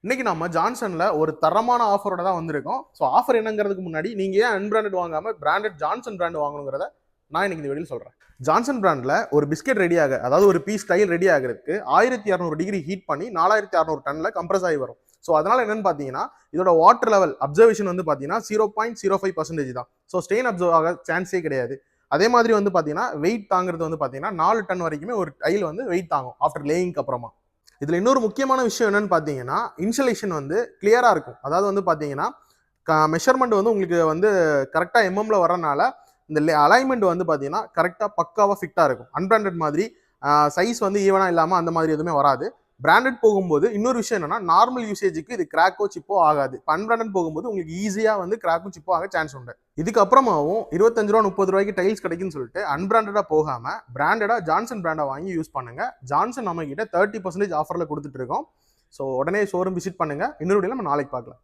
இன்னைக்கு நம்ம ஜான்சன்ல ஒரு தரமான ஆஃபரோட தான் வந்திருக்கோம். ஸோ ஆஃபர் என்னங்கிறதுக்கு முன்னாடி நீங்க ஏன் அன்பிராண்டட் வாங்காம பிராண்டட் ஜான்சன் பிராண்ட் வாங்கணுங்கிறத நான் இன்னைக்கு இந்த வீடியோவில் சொல்றேன். ஜான்சன் பிராண்ட்ல ஒரு பிஸ்கெட் ரெடி ஆக, அதாவது ஒரு பீஸ் ஸ்டைல் ரெடி ஆகிறதுக்கு 1200 டிகிரி ஹீட் பண்ணி 4600 டன்ல கம்ப்ரஸ் ஆகி வரும். ஸோ அதனால என்னன்னு பார்த்தீங்கன்னா இதோட வாட்டர் லெவல் அப்சர்வேஷன் வந்து பார்த்தீங்கன்னா 0.05% தான். ஸோ ஸ்டெயின் அப்சர்வ் ஆக சான்ஸே கிடையாது. அதே மாதிரி வந்து பார்த்தீங்கன்னா வெயிட் தாங்கிறது வந்து பார்த்தீங்கன்னா 4 டன் வரைக்குமே ஒரு டைல் வந்து வெயிட் தாங்கும் ஆஃப்டர் லேயிங்க்கு அப்புறமா. இதுல இன்னொரு முக்கியமான விஷயம் என்னன்னு பாத்தீங்கன்னா இன்சுலேஷன் வந்து கிளியரா இருக்கும். அதாவது வந்து பாத்தீங்கன்னா மெஷர்மெண்ட் வந்து உங்களுக்கு வந்து கரெக்டா எம்எம்ல வரனால இந்த அலைன்மெண்ட் வந்து பாத்தீங்கன்னா கரெக்டா பக்காவா ஃபிட்டா இருக்கும். அன்பிராண்டட் மாதிரி சைஸ் வந்து ஈவனா இல்லாம அந்த மாதிரி எதுவுமே வராது. பிராண்டட் போகும்போது இன்னொரு விஷயம் என்னன்னா நார்மல் யூசேஜுக்கு இது கிராக்கோ சிப்போ ஆகாது. அன்பிராண்டட் போகும்போது உங்களுக்கு ஈஸியா வந்து கிராக்கும் சிப்போ ஆக சான்ஸ் உண்டு. இதுக்கப்புறமாவும் 25 ரூபா 30 ரூபாய்க்கு டைல்ஸ் கிடைக்குன்னு சொல்லிட்டு அன்பிராண்டடா போகாம பிராண்டடா ஜான்சன் பிராண்டை வாங்கி யூஸ் பண்ணுங்க. ஜான்சன் நம்ம கிட்ட 30% ஆஃபர்ல கொடுத்துட்டு இருக்கோம். ஸோ உடனே ஷோரூம் விசிட் பண்ணுங்க. இன்னொரு வீடியோல நம்ம நாளைக்கு பார்க்கலாம்.